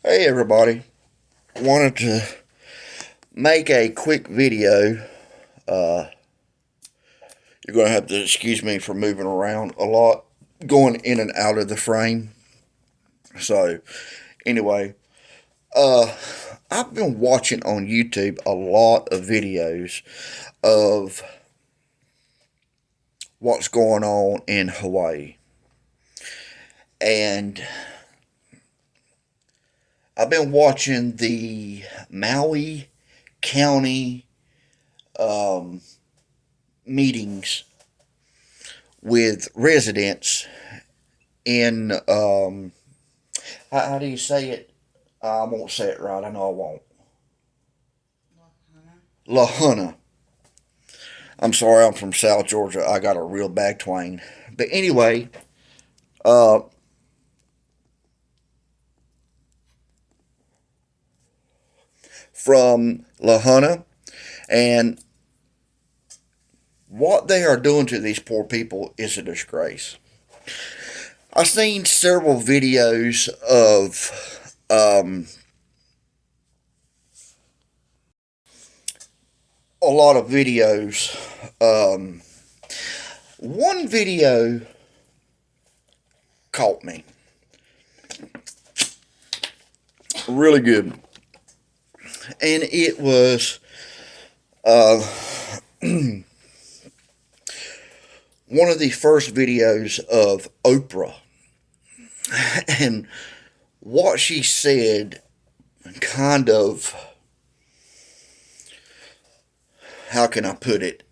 Hey everybody, wanted to make a quick video. You're going to have to excuse me for moving around a lot, going in and out of the frame. So, anyway, I've been watching on YouTube a lot of videos of what's going on in Hawaii. And I've been watching the Maui County meetings with residents in how do you say it? I won't say it right. I know I won't. Lahaina. I'm sorry, I'm from South Georgia. I got a real bad twang. But anyway, uh, from Lahaina, and what they are doing to these poor people is a disgrace. I've seen several videos of a lot of videos. One video caught me really good, and it was one of the first videos of Oprah, and what she said kind of, how can I put it?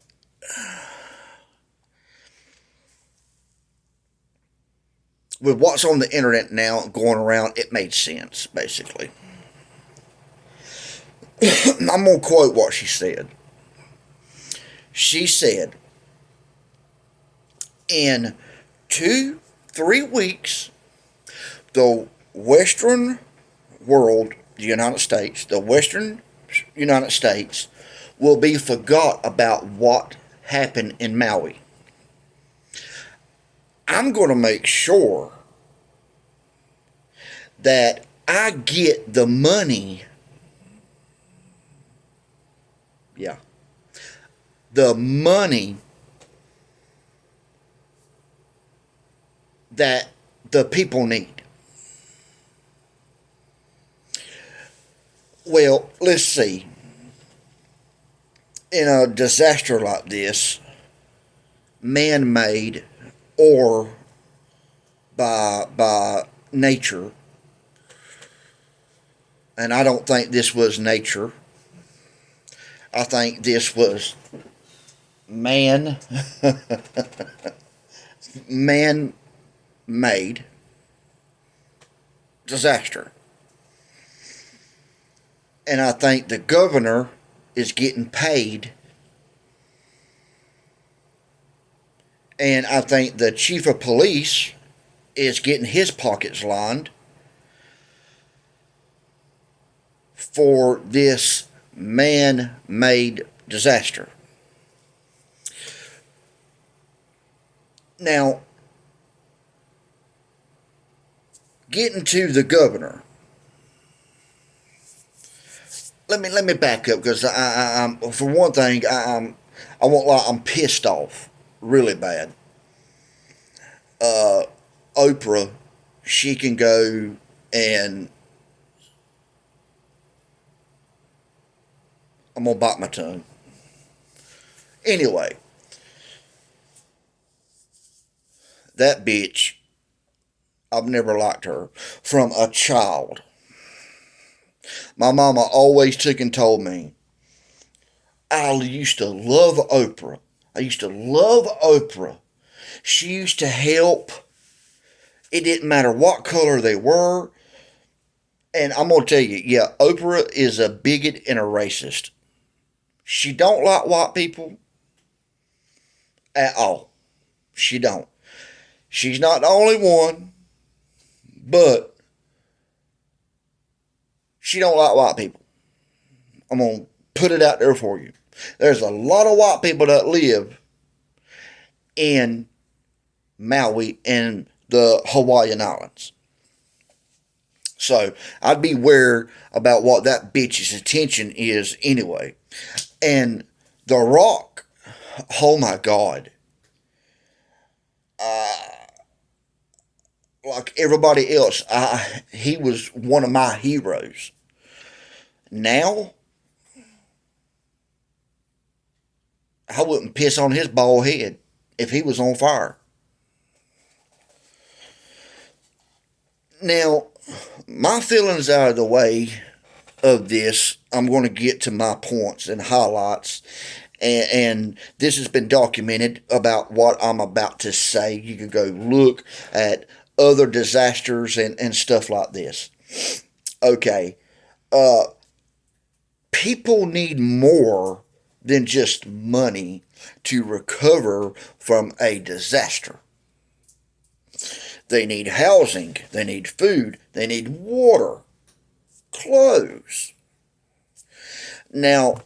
With what's on the internet now going around, it made sense, basically. I'm going to quote what she said. She said, in 2-3 weeks, the Western world, the United States, the Western United States, will be forgot about what happened in Maui. I'm going to make sure that I get the money. Yeah. The money that the people need. Well, let's see. In a disaster like this, man-made or by nature, and I don't think this was nature. I think this was man man-made disaster. And I think the governor is getting paid, and I think the chief of police is getting his pockets lined for this man-made disaster. Now, getting to the governor, let me back up, because I'm, for one thing, I won't lie, I'm pissed off really bad. Oprah, she can go and, I'm gonna bite my tongue. Anyway, that bitch, I've never liked her from a child. My mama always took and told me, I used to love Oprah. I used to love Oprah. She used to help. It didn't matter what color they were. And I'm going to tell you, yeah, Oprah is a bigot and a racist. She don't like white people at all. She don't. She's not the only one, but she don't like white people. I'm going to put it out there for you. There's a lot of white people that live in Maui and the Hawaiian Islands. So I'd be aware about what that bitch's attention is anyway. And The Rock, oh my God. Like everybody else, he was one of my heroes. Now, I wouldn't piss on his bald head if he was on fire. Now, my feelings out of the way of this, I'm going to get to my points and highlights. And this has been documented about what I'm about to say. You can go look at other disasters and stuff like this. Okay. People need more than just money to recover from a disaster. They need housing, they need food, they need water, clothes. Now,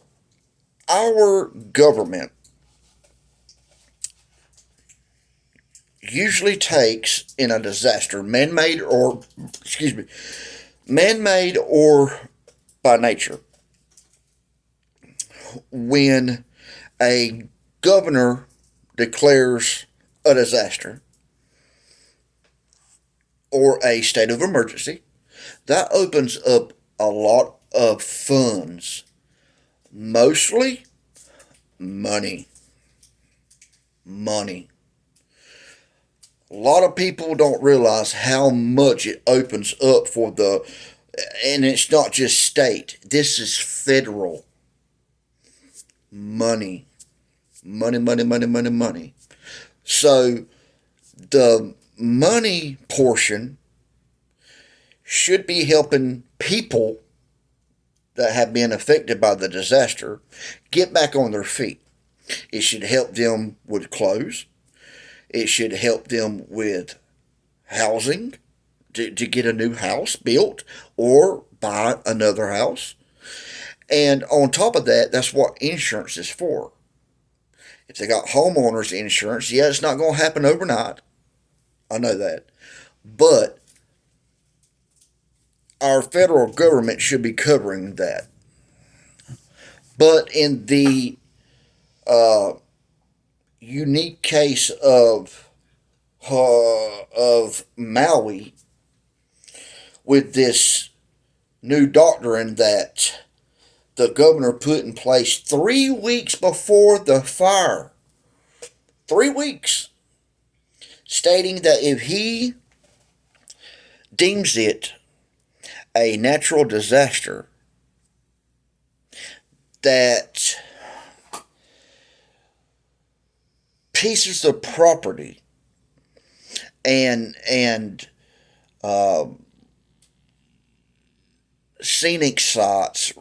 our government usually takes in a disaster, man-made or, excuse me, man-made or by nature, when a governor declares a disaster or a state of emergency, that opens up a lot of funds, mostly money. Money. A lot of people don't realize how much it opens up for and it's not just state, this is federal money. Money, money, money, money, money. So the money portion should be helping people that have been affected by the disaster get back on their feet. It should help them with clothes. It should help them with housing to get a new house built or buy another house. And on top of that, that's what insurance is for. If they got homeowners insurance, yeah, it's not going to happen overnight. I know that. But our federal government should be covering that. But in the unique case of Maui, with this new doctrine that the governor put in place 3 weeks before the fire, 3 weeks, stating that if he deems it a natural disaster, that pieces of property and scenic sites,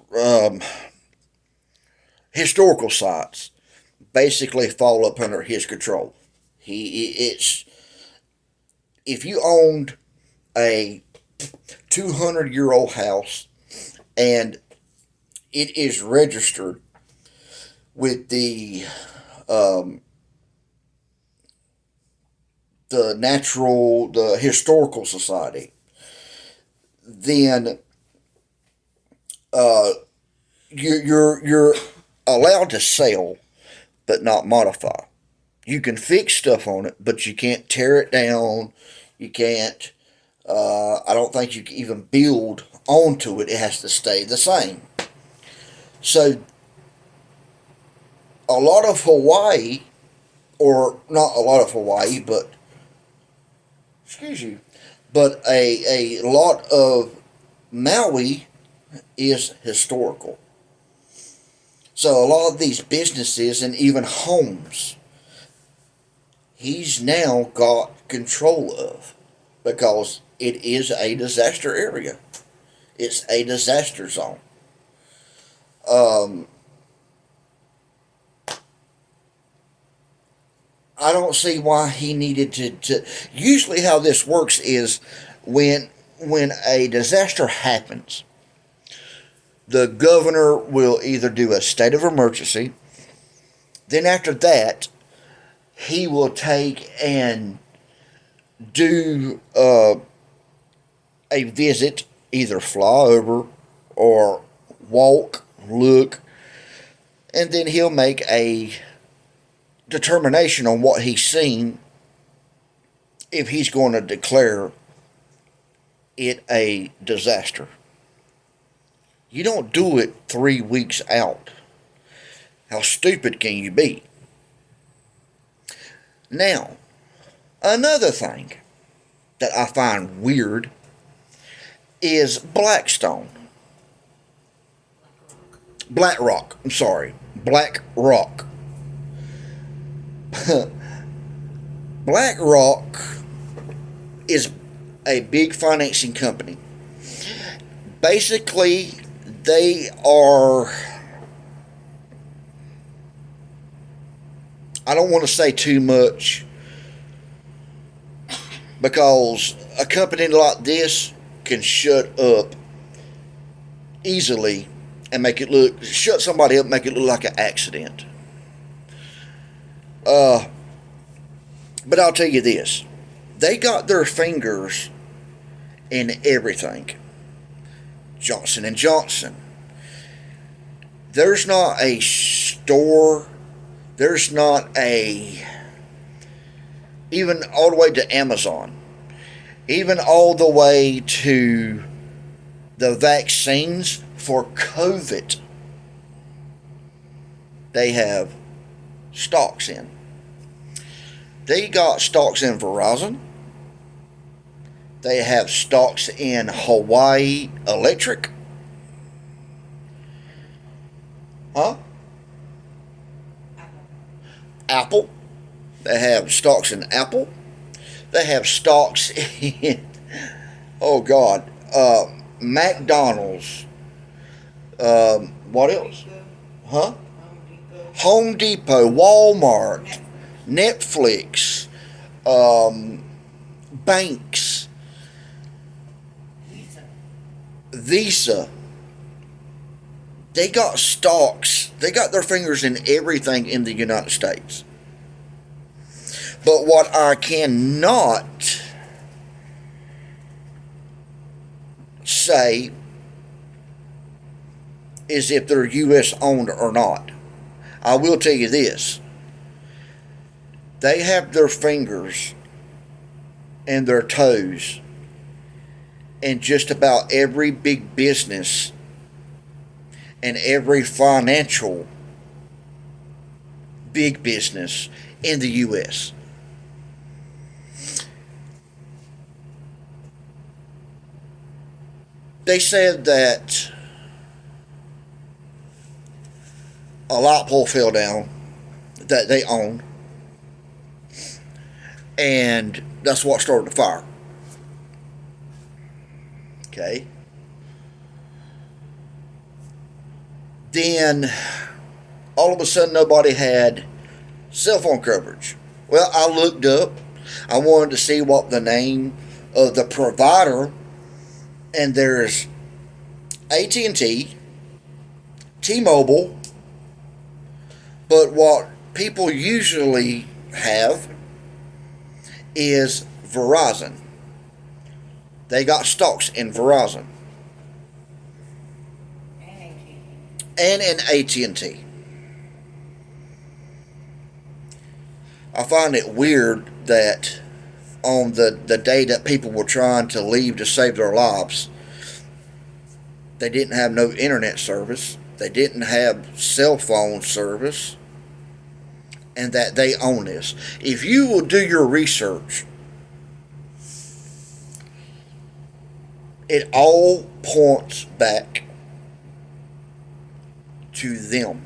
historical sites, basically fall up under his control. It's if you owned a 200-year-old house and it is registered with the historical society, then you're allowed to sell but not modify. You can fix stuff on it, but you can't tear it down. You can't. I don't think you can even build onto it. It has to stay the same. So a lot of Hawaii, or not a lot of Hawaii, but excuse you, but a lot of Maui is historical. So a lot of these businesses and even homes, he's now got control of, because it is a disaster area. It's a disaster zone. I don't see why he needed to. Usually, how this works is when a disaster happens, the governor will either do a state of emergency. Then after that, he will take and do a visit either fly over or walk, look, and then he'll make a determination on what he's seen if he's going to declare it a disaster. You don't do it 3 weeks out. How stupid can you be? Now, another thing that I find weird is Blackstone. Black Rock. I'm sorry. Black Rock. Black Rock is a big financing company. Basically, they are, I don't want to say too much, because a company like this can shut up easily and shut somebody up, make it look like an accident. But I'll tell you this, they got their fingers in everything. Johnson and Johnson. There's not a store, there's not even all the way to Amazon, even all the way to the vaccines for COVID, they have stocks in. They got stocks in Verizon. They have stocks in Hawaii Electric. Huh? Apple. They have stocks in Apple. They have stocks in, oh God, McDonald's. What else? Huh? Home Depot, Walmart, Netflix, banks, Visa. They got stocks. They got their fingers in everything in the United States. But what I cannot say is if they're U.S. owned or not. I will tell you this. They have their fingers and their toes in just about every big business and every financial big business in the U.S. They said that a light pole fell down that they own, and that's what started the fire. Okay. Then all of a sudden nobody had cell phone coverage. Well, I looked up. I wanted to see what the name of the provider, and there's AT&T, T-Mobile, but what people usually have is Verizon. They got stocks in Verizon and in AT&T. I find it weird that on the day that people were trying to leave to save their lives, they didn't have no internet service, they didn't have cell phone service, and that they own this. If you will do your research, it all points back to them.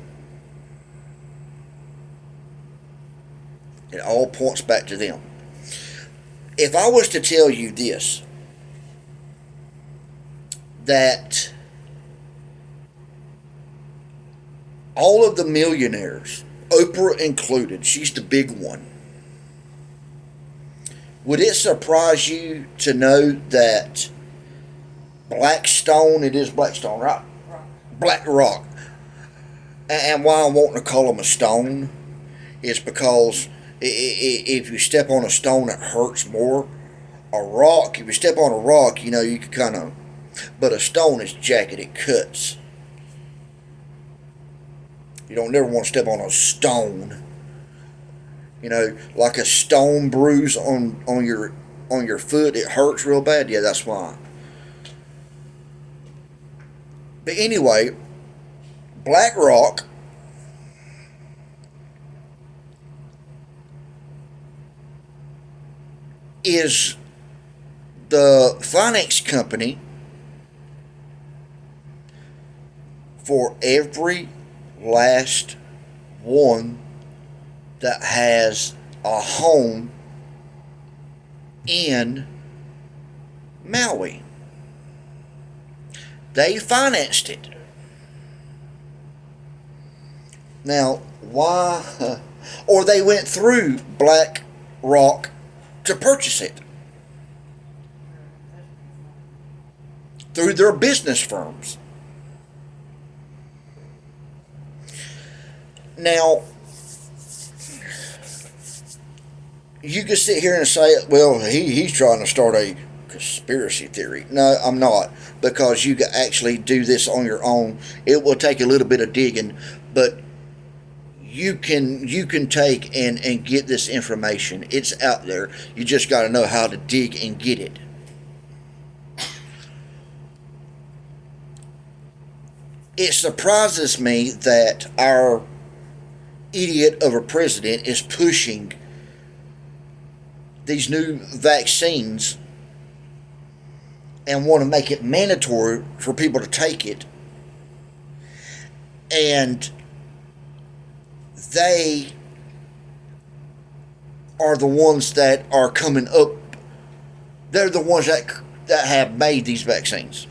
It all points back to them. If I was to tell you this, that all of the millionaires, Oprah included, she's the big one, would it surprise you to know that Blackstone, it is Blackstone, right? Black Rock. And why I'm wanting to call them a stone is because if you step on a stone, it hurts more. A rock, if you step on a rock, you can kind of But a stone is jagged, it cuts. You don't never want to step on a stone. Like a stone bruise on your foot, it hurts real bad. Yeah, that's why. But anyway, Black Rock is the finance company for every last one that has a home in Maui. They financed it. Now, why? Or they went through Black Rock to purchase it through their business firms. Now, you can sit here and say, well, he's trying to start a conspiracy theory. No, I'm not, because you can actually do this on your own. It will take a little bit of digging, but you can take and get this information. It's out there. You just got to know how to dig and get it. It surprises me that our idiot of a president is pushing these new vaccines and want to make it mandatory for people to take it. And they are the ones that are coming up. They're the ones that have made these vaccines.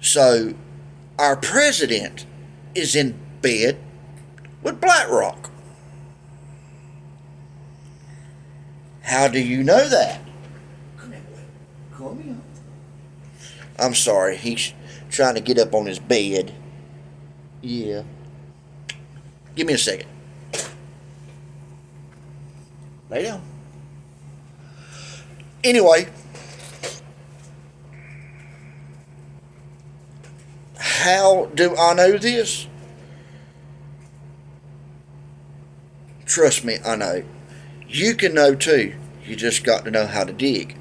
So our president is in bed with BlackRock. How do you know that? Come here, boy. Come here. I'm sorry, he's trying to get up on his bed. Yeah. Give me a second. Lay down. Anyway, how do I know this? Trust me, I know. You can know too. You just got to know how to dig.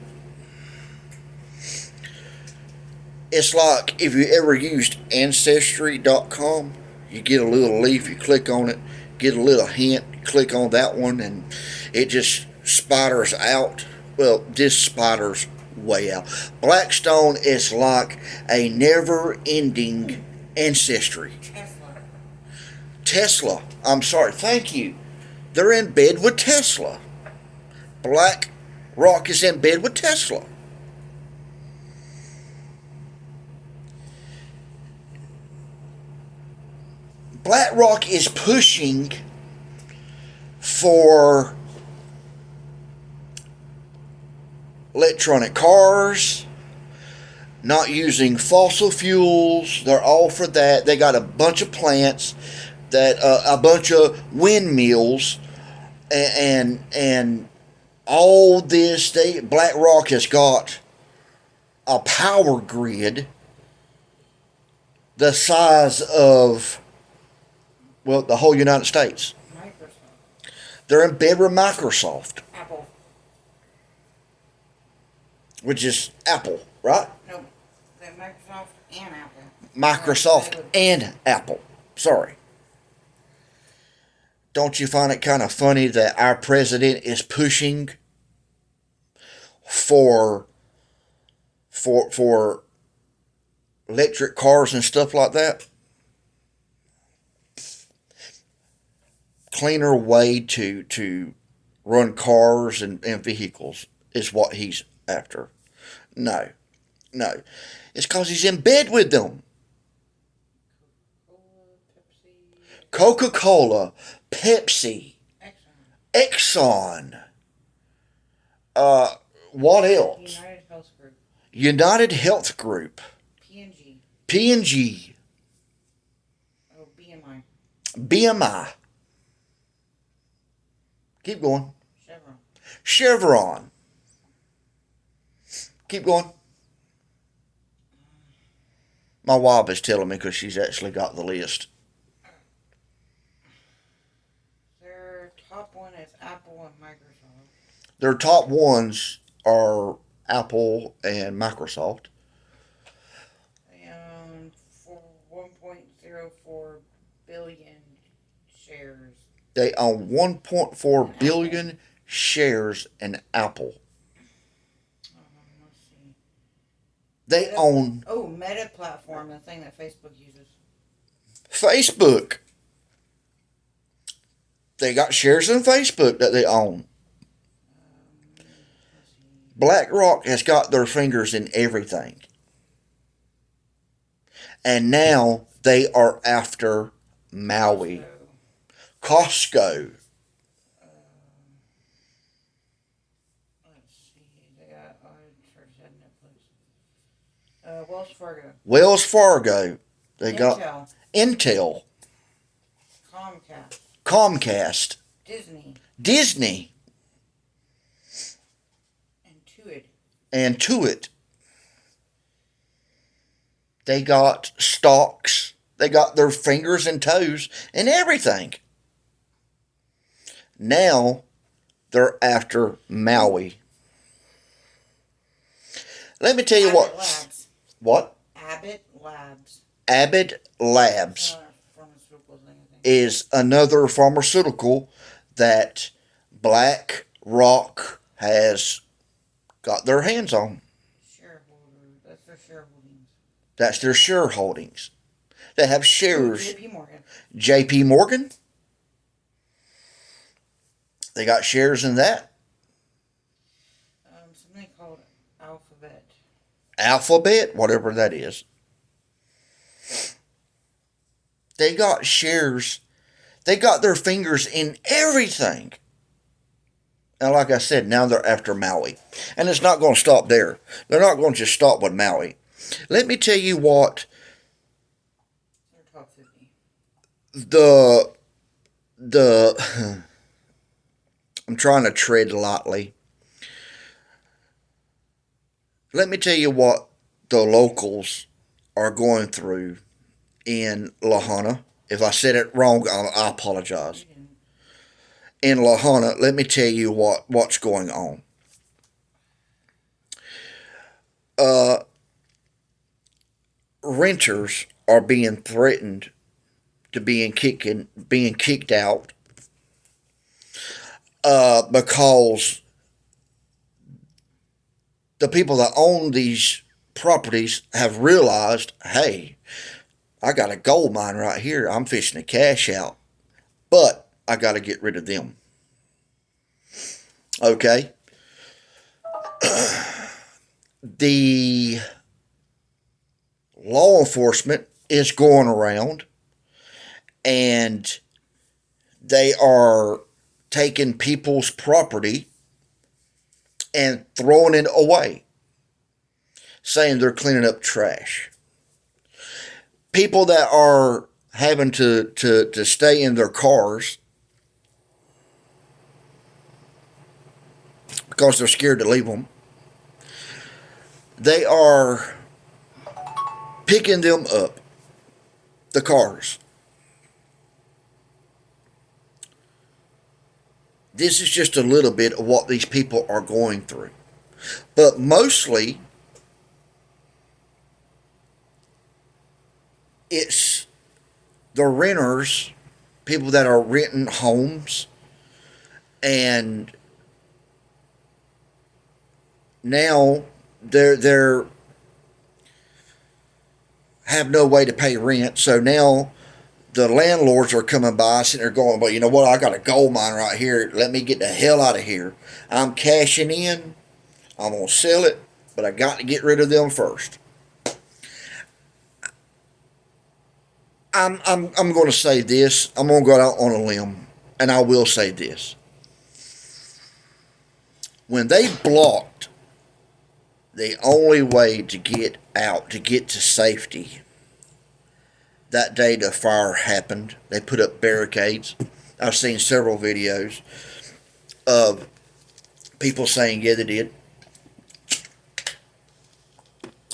It's like if you ever used Ancestry.com, you get a little leaf, you click on it, get a little hint, click on that one, and it just spiders out. Well, this spiders way out. Blackstone is like a never-ending ancestry. Tesla. I'm sorry. Thank you. They're in bed with Tesla. Black Rock is in bed with Tesla. Black Rock is pushing for electronic cars, not using fossil fuels. They're all for that. They got a bunch of plants, that a bunch of windmills, and all this. Black Rock has got a power grid the size of, well, the whole United States. Microsoft. They're in bed with Microsoft. Apple. Which is Apple, right? No, Microsoft and Apple. Microsoft and Apple. Sorry. Don't you find it kind of funny that our president is pushing for electric cars and stuff like that? Cleaner way to run cars and vehicles is what he's after. No. It's because he's in bed with them. Coca-Cola, Pepsi, Exxon. What else? United Health Group. United Health Group. P&G. P&G. Oh, BMI. BMI. Keep going. Chevron. Chevron. Keep going. My wife is telling me because she's actually got the list. Their top one is Apple and Microsoft. Their top ones are Apple and Microsoft. They own for 1.04 billion shares They own in 1.4 Apple. billion shares in Apple. Let's see. They own Meta platform, the thing that Facebook uses. Facebook. They got shares in Facebook that they own. BlackRock has got their fingers in everything. And now they are after Maui. Costco. Let's see. They got church had Netflix. Wells Fargo. Wells Fargo. They got Intel. Intel. Comcast. Comcast. Disney. Disney. And Tuit. They got stocks. They got their fingers and toes and everything. Now they're after Maui. Let me tell you Abbott Labs. What? Abbott Labs. Abbott Labs is another pharmaceutical that BlackRock has got their hands on. That's their shareholdings. That's their shareholdings. They have shares. JP Morgan. JP Morgan. They got shares in that. Something called Alphabet. Alphabet, whatever that is. They got shares. They got their fingers in everything. And like I said, now they're after Maui. And it's not going to stop there. They're not going to just stop with Maui. Let me tell you what top 50. I'm trying to tread lightly. Let me tell you what the locals are going through in Lahaina. If I said it wrong, I apologize. In Lahaina, let me tell you what's going on. Renters are being threatened to being kicked out because the people that own these properties have realized, hey, I got a gold mine right here. I'm fishing to cash out, but I got to get rid of them. Okay. The law enforcement is going around and they are taking people's property and throwing it away, saying they're cleaning up trash. People that are having to stay in their cars because they're scared to leave them, they are picking them up, the cars. This is just a little bit of what these people are going through. But mostly, it's the renters, people that are renting homes, and now they're have no way to pay rent. So now the landlords are coming by, sitting there going, "But you know what? I got a gold mine right here. Let me get the hell out of here. I'm cashing in. I'm gonna sell it, but I got to get rid of them first." I'm going to say this. I'm going to go out on a limb, and I will say this. When they blocked the only way to get out, to get to safety, that day the fire happened, they put up barricades. I've seen several videos of people saying, yeah, they did.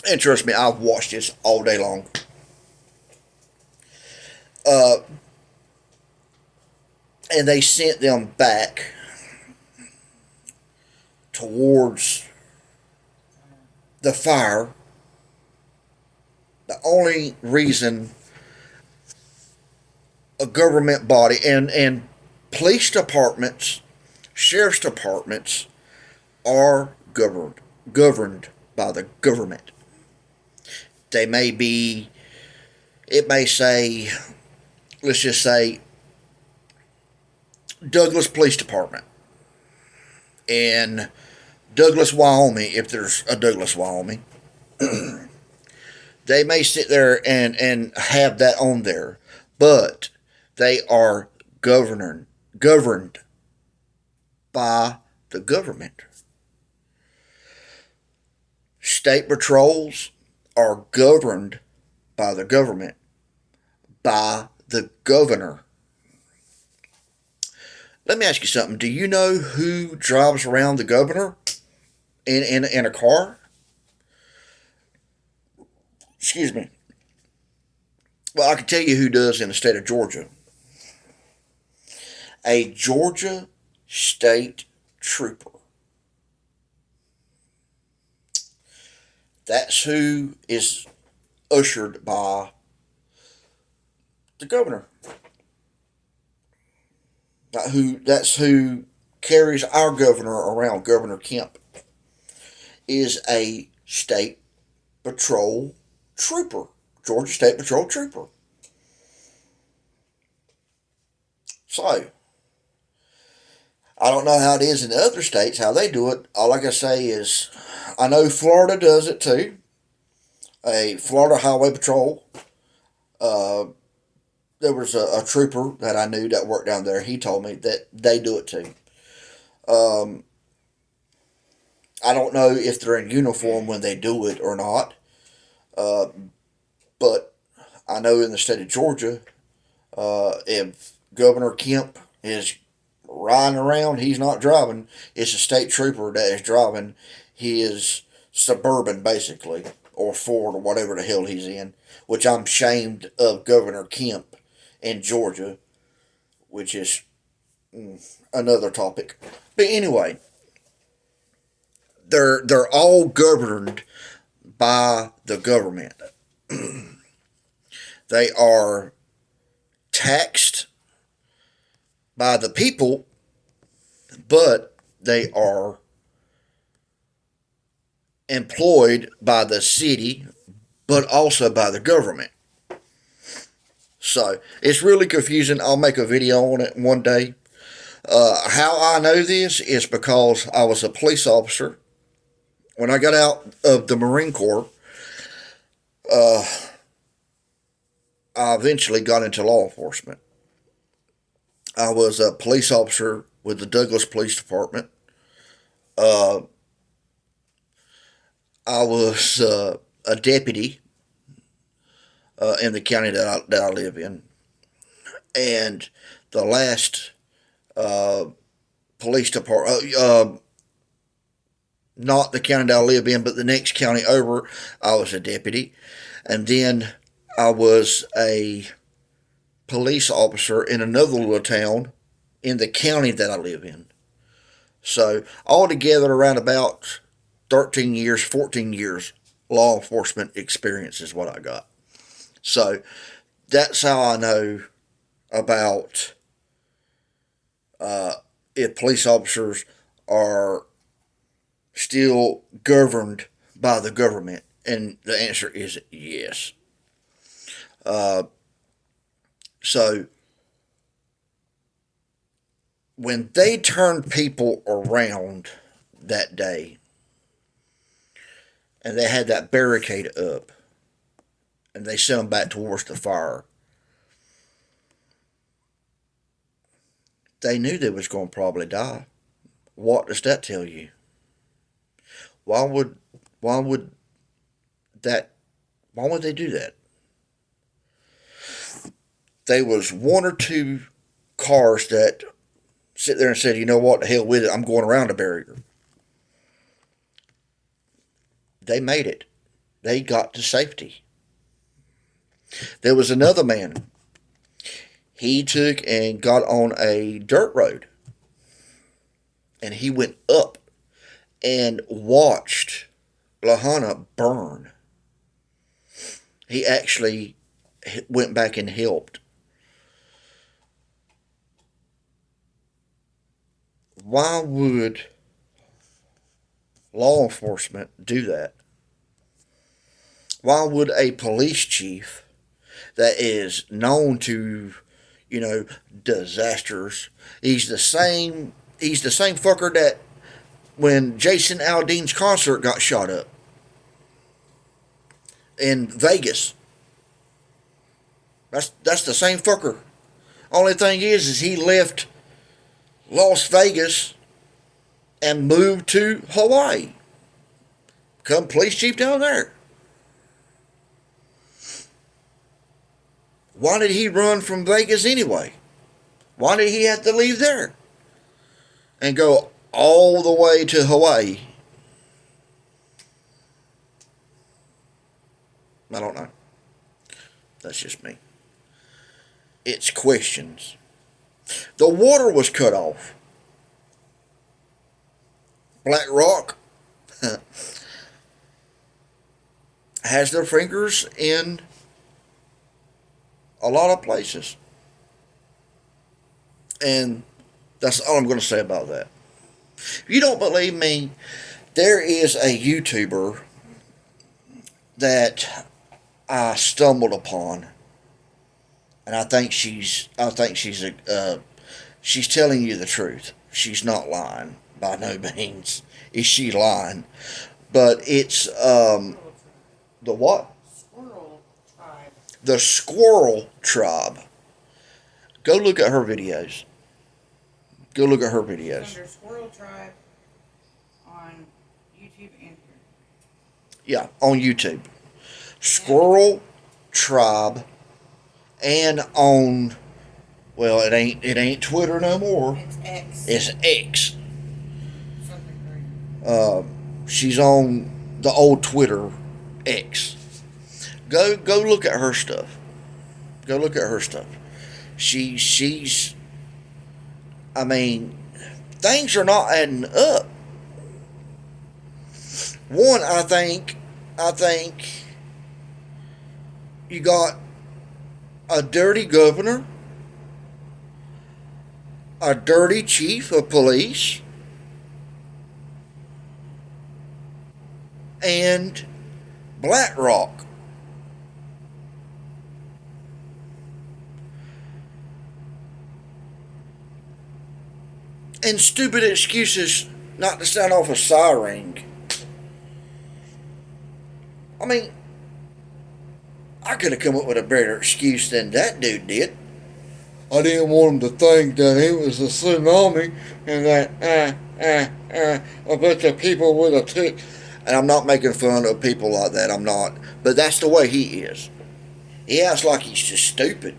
And trust me, I've watched this all day long. Uh, and they sent them back towards the fire. The only reason a government body and police departments, sheriff's departments are governed by the government. They may be, it may say, let's just say, Douglas Police Department in Douglas, Wyoming, if there's a Douglas, Wyoming. They may sit there and have that on there, but they are governed by the government. State patrols are governed by the government, by the governor. Let me ask you something. Do you know who drives around the governor in a car? Excuse me. Well, I can tell you who does in the state of Georgia. A Georgia state trooper. That's who is ushered by the governor. That's who carries our governor around. Governor Kemp is a state patrol trooper. Georgia State Patrol trooper. So, I don't know how it is in the other states, how they do it. All I can say is, I know Florida does it too. A Florida Highway Patrol. Uh, there was a trooper that I knew that worked down there. He told me that they do it too. Um, I don't know if they're in uniform when they do it or not. Uh, but I know in the state of Georgia, if Governor Kemp is riding around, he's not driving. It's a state trooper that is driving his Suburban, basically, or Ford, or whatever the hell he's in. Which I'm ashamed of Governor Kemp in Georgia, which is another topic. But anyway, they're all governed by the government. They are taxed by the people, but they are employed by the city, but also by the government. So it's really confusing. I'll make a video on it one day. How I know this is because I was a police officer. When I got out of the Marine Corps, uh, I eventually got into law enforcement. I was a police officer with the Douglas Police Department. Uh, I was a deputy in the county that I live in. And the last uh, police department, not the county that I live in, but the next county over, I was a deputy. And then I was a police officer in another little town in the county that I live in. So altogether, around about 13 years, 14 years law enforcement experience is what I got. So that's how I know about if police officers are still governed by the government. And the answer is yes. Uh, so when they turned people around that day and they had that barricade up and they sent them back towards the fire, they knew they was going to probably die. What does that tell you? Why would why would that why would they do that? There was one or two cars that sit there and said, you know what, the hell with it, I'm going around the barrier. They made it. They got to safety. There was another man. He took and got on a dirt road and he went up and watched Lahaina burn. He actually went back and helped. Why would law enforcement do that? Why would a police chief that is known to, you know, disasters? He's the same fucker that when Jason Aldean's concert got shot up in Vegas. That's the same fucker. Only thing is he left Las Vegas and moved to Hawaii. Become police chief down there. Why did he run from Vegas anyway? Why did he have to leave there and go all the way to Hawaii? I don't know. That's just me. It's questions. The water was cut off. Black Rock has their fingers in a lot of places. And that's all I'm going to say about that. If you don't believe me, there is a YouTuber that I stumbled upon, and she's telling you the truth. She's not lying by no means. Is she lying? But it's the what? Squirrel tribe. The Squirrel Tribe. Go look at her videos. Go look at her videos. Under Squirrel Tribe on YouTube and here. Yeah, on YouTube. Squirrel Tribe, and on, well, it ain't Twitter no more. It's X. It's X. Something great. She's on the old Twitter X. Go look at her stuff. Go look at her stuff. She's I mean, things are not adding up. One, I think you got a dirty governor, a dirty chief of police, and Black Rock. And stupid excuses not to sound off a siren. I mean, I could have come up with a better excuse than that dude did. I didn't want him to think that it was a tsunami and that a bunch of people with a tick. And I'm not making fun of people like that. I'm not. But that's the way he is. He acts like he's just stupid.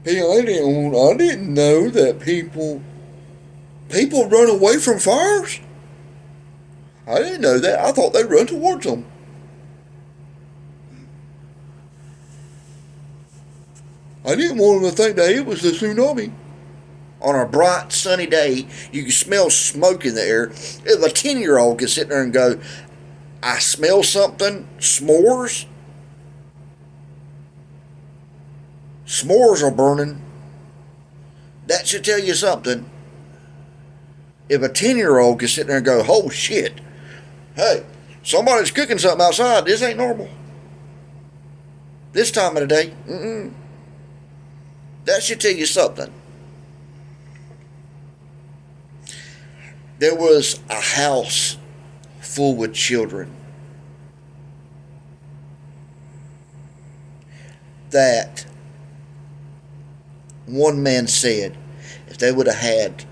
I didn't know that people run away from fires. I didn't know that. I thought they run towards them. I didn't want them to think that it was a tsunami. On a bright, sunny day, you can smell smoke in the air. If a 10-year-old can sit there and go, I smell something, s'mores. S'mores are burning. That should tell you something. If a 10-year-old can sit there and go, oh shit, hey, somebody's cooking something outside. This ain't normal. This time of the day, that should tell you something. There was a house full with children that one man said if they would have had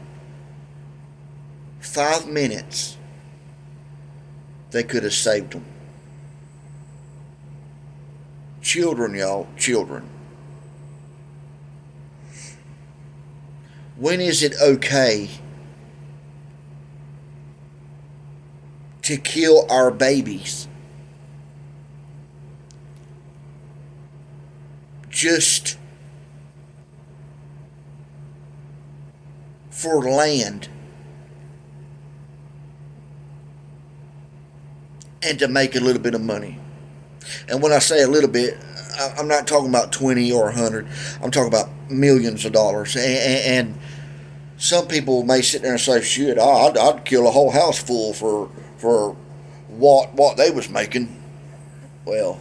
5 minutes, they could have saved them. Children, y'all, children. When is it okay to kill our babies just for land and to make a little bit of money. And when I say a little bit, I'm not talking about 20 or 100. I'm talking about millions of dollars. And some people may sit there and say, "Shit, I'd kill a whole house full for what they was making." Well,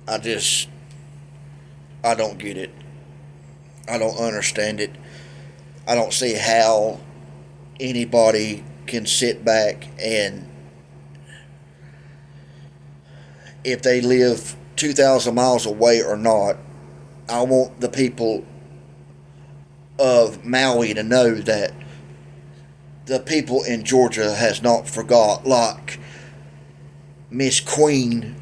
I just I don't get it. I don't understand it. I don't see how anybody can sit back and, if they live 2,000 miles away or not, I want the people of Maui to know that the people in Georgia has not forgot, like Miss Queen.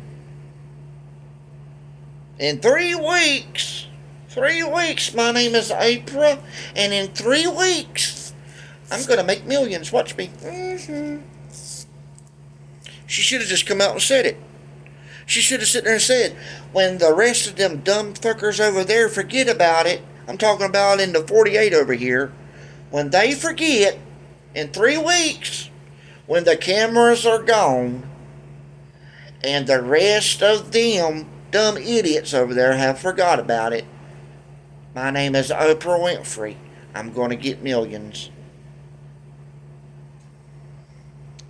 In 3 weeks, 3 weeks, my name is April, and in 3 weeks, I'm going to make millions. Watch me. She should have just come out and said it. She should have sat there and said, when the rest of them dumb fuckers over there forget about it, I'm talking about in the 48 over here, when they forget, in 3 weeks, when the cameras are gone, and the rest of them dumb idiots over there have forgot about it, my name is Oprah Winfrey. I'm going to get millions.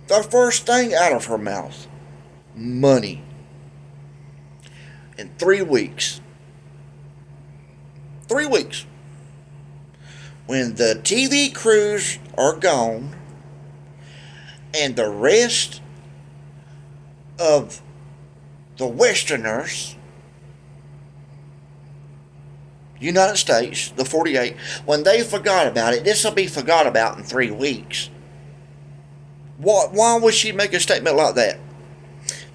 The first thing out of her mouth, money. In 3 weeks. 3 weeks. When the TV crews are gone and the rest of the Westerners, United States, the 48, when they forgot about it, this will be forgot about in 3 weeks. Why would she make a statement like that?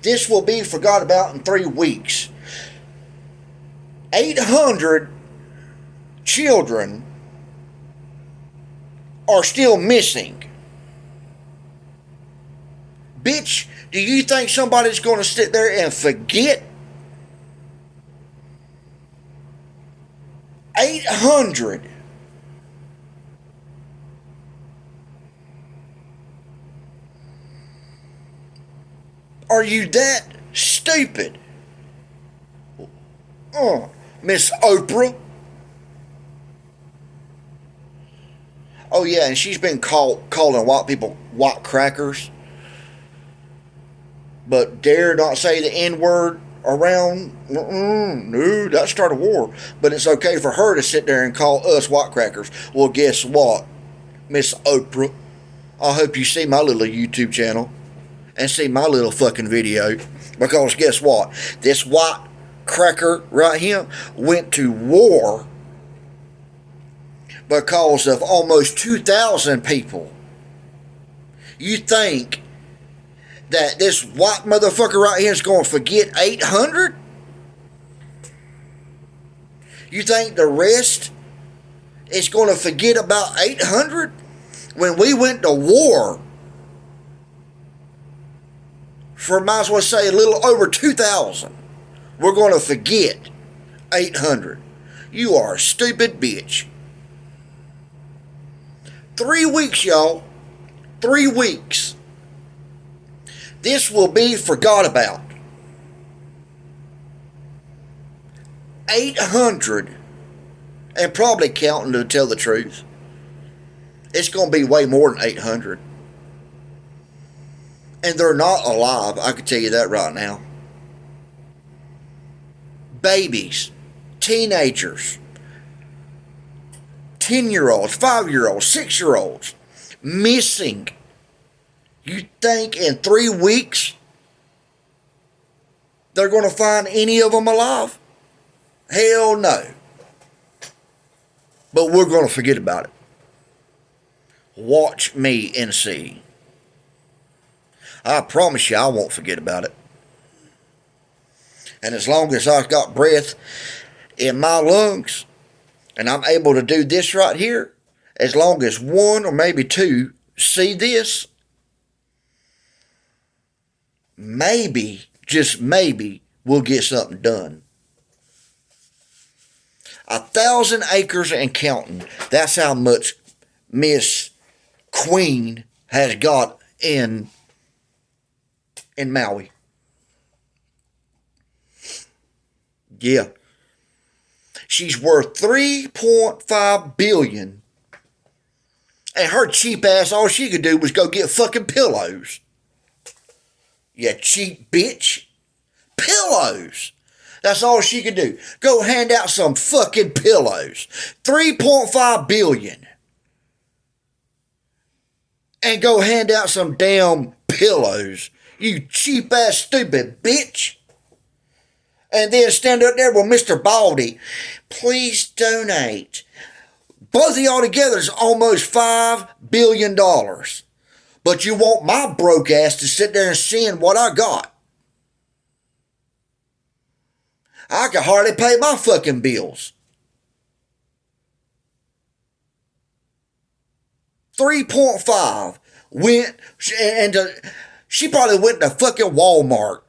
This will be forgot about in 3 weeks. 800 children are still missing. Bitch, do you think somebody's going to sit there and forget? 800. Are you that stupid? Miss Oprah. Oh yeah, and she's been calling white people white crackers, but dare not say the N-word around. No, that started a war. But it's okay for her to sit there and call us white crackers. Well, guess what, Miss Oprah? I hope you see my little YouTube channel and see my little fucking video, because guess what? This white cracker right here went to war because of almost 2,000 people. You think that this white motherfucker right here is going to forget 800? You think the rest is going to forget about 800? When we went to war for, might as well say, a little over 2,000, we're going to forget 800. You are a stupid bitch. 3 weeks, y'all. 3 weeks. This will be forgot about. 800. And probably counting, to tell the truth. It's going to be way more than 800. And they're not alive, I can tell you that right now. Babies, teenagers, 10-year-olds, 5-year-olds, 6-year-olds, missing. You think in 3 weeks they're going to find any of them alive? Hell no. But we're going to forget about it. Watch me and see. I promise you I won't forget about it. And as long as I've got breath in my lungs, and I'm able to do this right here, as long as one or maybe two see this, maybe, just maybe, we'll get something done. 1,000 acres and counting. That's how much Miss Queen has got in Maui. Yeah. She's worth $3.5 billion. And her cheap ass, all she could do was go get fucking pillows. You cheap bitch. Pillows. That's all she could do. Go hand out some fucking pillows. $3.5 billion. And go hand out some damn pillows. You cheap ass stupid bitch. And then stand up there with Mr. Baldy. Please donate. Both of y'all together is almost $5 billion. But you want my broke ass to sit there and send what I got. I can hardly pay my fucking bills. 3.5 went, and she probably went to fucking Walmart.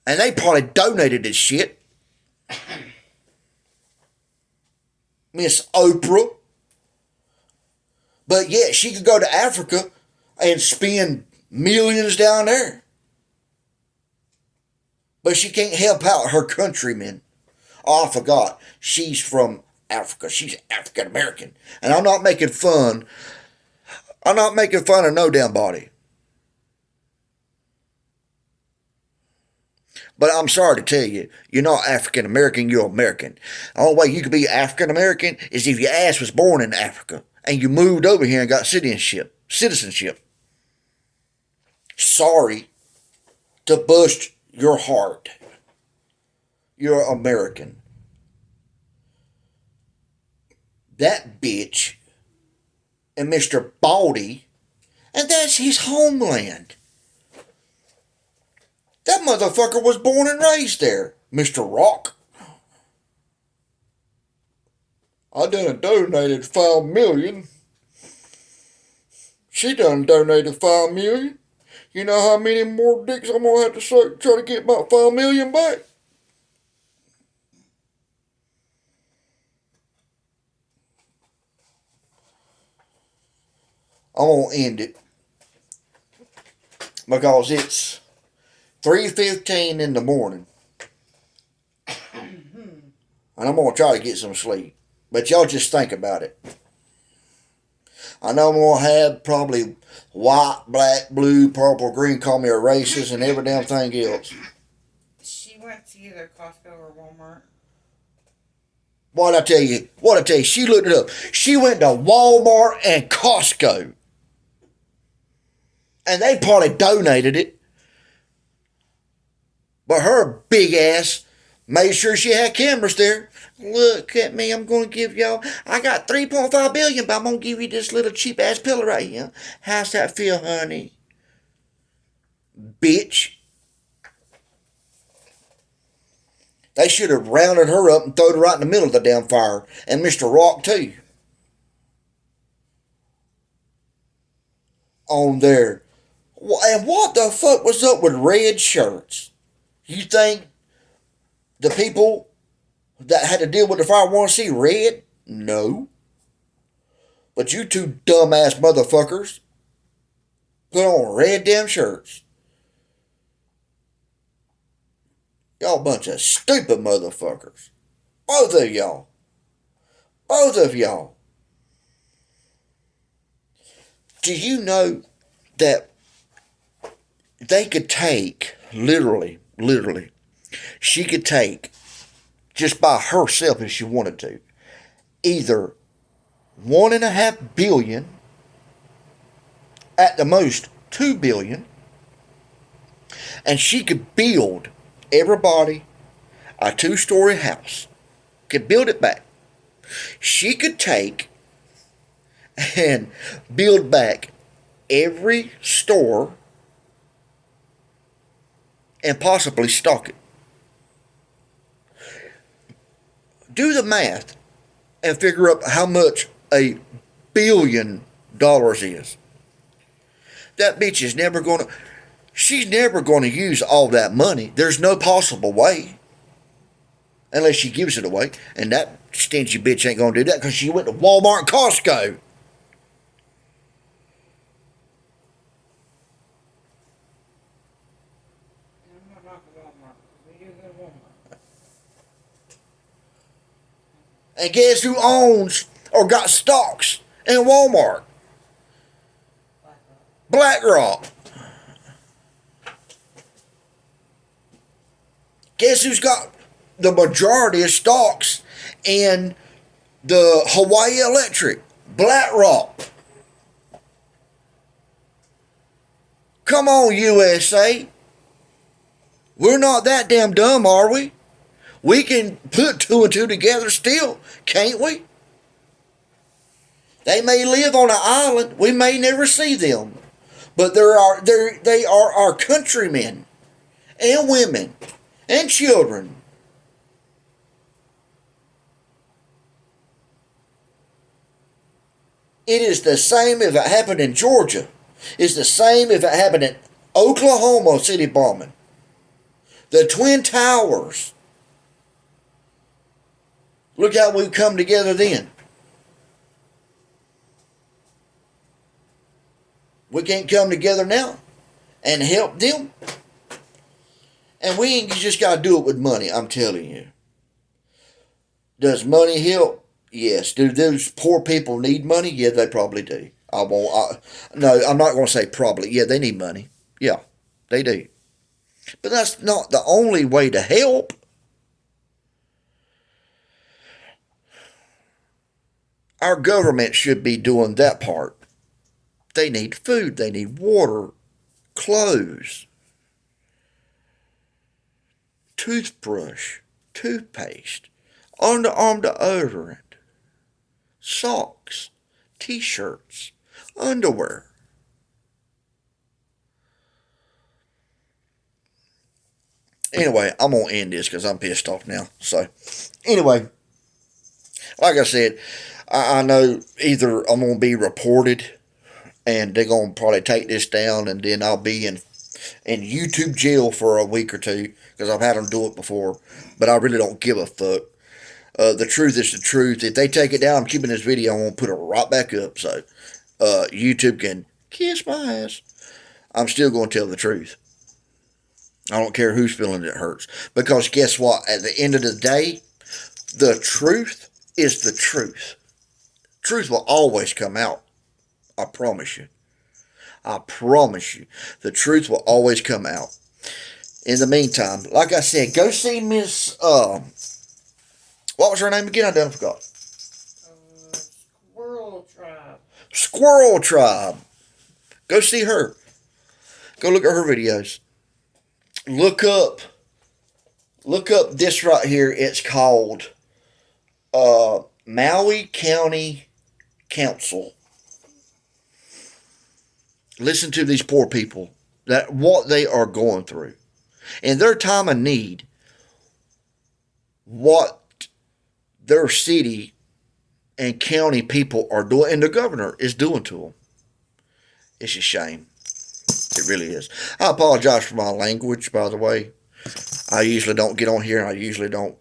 And they probably donated this shit. Miss Oprah. But yeah, she could go to Africa and spend millions down there. But she can't help out her countrymen. Oh, I forgot. She's from Africa. She's African American. And I'm not making fun. I'm not making fun of no damn body. But I'm sorry to tell you, you're not African American, you're American. The only way you could be African American is if your ass was born in Africa and you moved over here and got citizenship. Sorry to bust your heart. You're American. That bitch and Mr. Baldy, and that's his homeland. That motherfucker was born and raised there, Mr. Rock. I done donated $5 million. She done donated $5 million. You know how many more dicks I'm gonna have to suck to try to get my $5 million back? I'm gonna end it because it's 3:15 in the morning, and I'm gonna try to get some sleep. But y'all just think about it. I know I'm gonna have probably white, black, blue, purple, green, call me a racist, and every damn thing else. She went to either Costco or Walmart. What I tell you? She looked it up. She went to Walmart and Costco. And they probably donated it. But her big ass made sure she had cameras there. Look at me, I'm going to give y'all, I got $3.5 billion, but I'm going to give you this little cheap ass pillow right here. How's that feel, honey? Bitch. They should have rounded her up and thrown her right in the middle of the damn fire. And Mr. Rock, too. On there. And what the fuck was up with red shirts? You think the people that had to deal with the fire want to see red? No. But you two dumbass motherfuckers put on red damn shirts. Y'all bunch of stupid motherfuckers. Both of y'all. Both of y'all. Do you know that they could take, literally, she could take, just by herself if she wanted to, either $1.5 billion, at the most $2 billion, and she could build everybody a 2-story house. Could build it back. She could take and build back every store and possibly stock it. Do the math. and figure up how much $1 billion is. That bitch is never gonna. She's never gonna use all that money. There's no possible way, unless she gives it away. And that stingy bitch ain't gonna do that because she went to Walmart and Costco. I'm not knocking Walmart. We do go to Walmart. And guess who owns or got stocks in Walmart? BlackRock. Guess who's got the majority of stocks in the Hawaii Electric? BlackRock. Come on, USA. We're not that damn dumb, are we? We can put two and two together still, can't we? They may live on an island. We may never see them. But they are our countrymen and women and children. It is the same if it happened in Georgia. It's the same if it happened in Oklahoma City bombing. The Twin Towers. Look how we've come together then. We can't come together now and help them. And we ain't just got to do it with money, I'm telling you. Does money help? Yes. Do those poor people need money? Yeah, they probably do. No, I'm not going to say probably. Yeah, they need money. Yeah, they do. But that's not the only way to help. Our government should be doing that part. They need food. They need water, clothes, toothbrush, toothpaste, underarm deodorant, socks, t-shirts, underwear. Anyway, I'm going to end this because I'm pissed off now. So, anyway, like I said, I know either I'm going to be reported and they're going to probably take this down and then I'll be in YouTube jail for a week or two because I've had them do it before. But I really don't give a fuck. The truth is the truth. If they take it down, I'm keeping this video. I'm going to put it right back up so YouTube can kiss my ass. I'm still going to tell the truth. I don't care whose feelings it hurts. Because guess what? At the end of the day, the truth is the truth. Truth will always come out. I promise you. I promise you. The truth will always come out. In the meantime, like I said, go see Miss, what was her name again? I done forgot. Squirrel Tribe. Squirrel Tribe. Go see her. Go look at her videos. Look up this right here. It's called Maui County Council. Listen to these poor people, that what they are going through. In their time of need, what their city and county people are doing, and the governor is doing to them. It's a shame. It really is. I apologize for my language, by the way. I usually don't get on here, and I usually don't,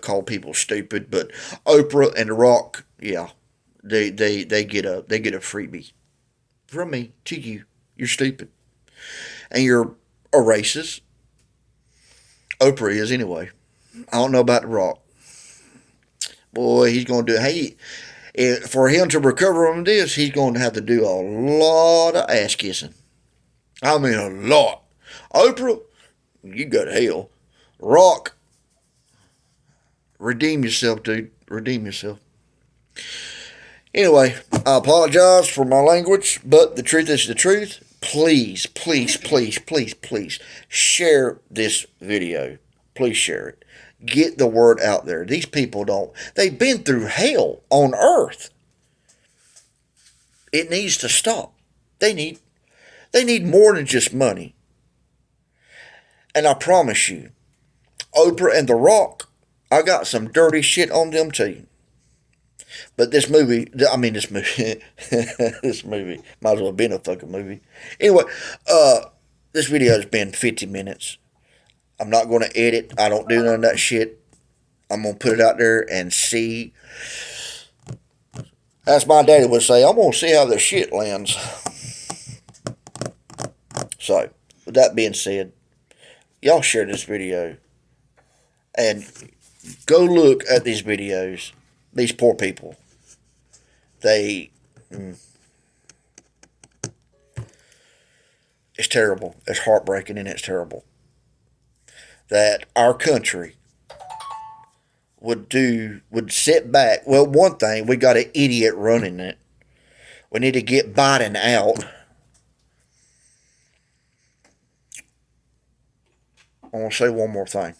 call people stupid. But Oprah and The Rock, yeah, they get a freebie from me to you. You're stupid, and you're a racist. Oprah is anyway. I don't know about The Rock. Boy, he's going to do. Hey, for him to recover from this, he's going to have to do a lot of ass kissing. I mean, a lot. Oprah, you go to hell. Rock, redeem yourself, dude. Redeem yourself. Anyway, I apologize for my language, but the truth is the truth. Please, please, please, please, please share this video. Please share it. Get the word out there. These people they've been through hell on earth. It needs to stop. They need more than just money. And I promise you, Oprah and The Rock, I got some dirty shit on them too. But this movie, I mean, this movie, this movie might as well have been a fucking movie. Anyway, this video has been 50 minutes. I'm not going to edit. I don't do none of that shit. I'm going to put it out there and see. As my daddy would say, I'm going to see how the shit lands. So, with that being said, y'all share this video and go look at these videos. These poor people. They. It's terrible. It's heartbreaking and it's terrible. That our country would sit back. Well, one thing, we got an idiot running it. We need to get Biden out. I want to say one more thing.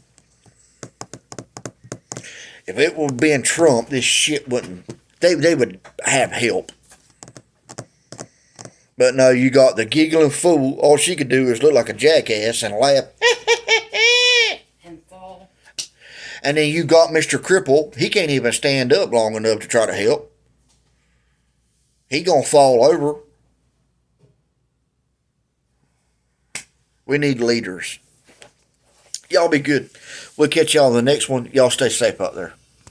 If it would been Trump, this shit wouldn't. They would have help. But no, you got the giggling fool. All she could do is look like a jackass and laugh. And fall. And then you got Mr. Cripple. He can't even stand up long enough to try to help. He gonna fall over. We need leaders. Y'all be good. We'll catch y'all on the next one. Y'all stay safe out there.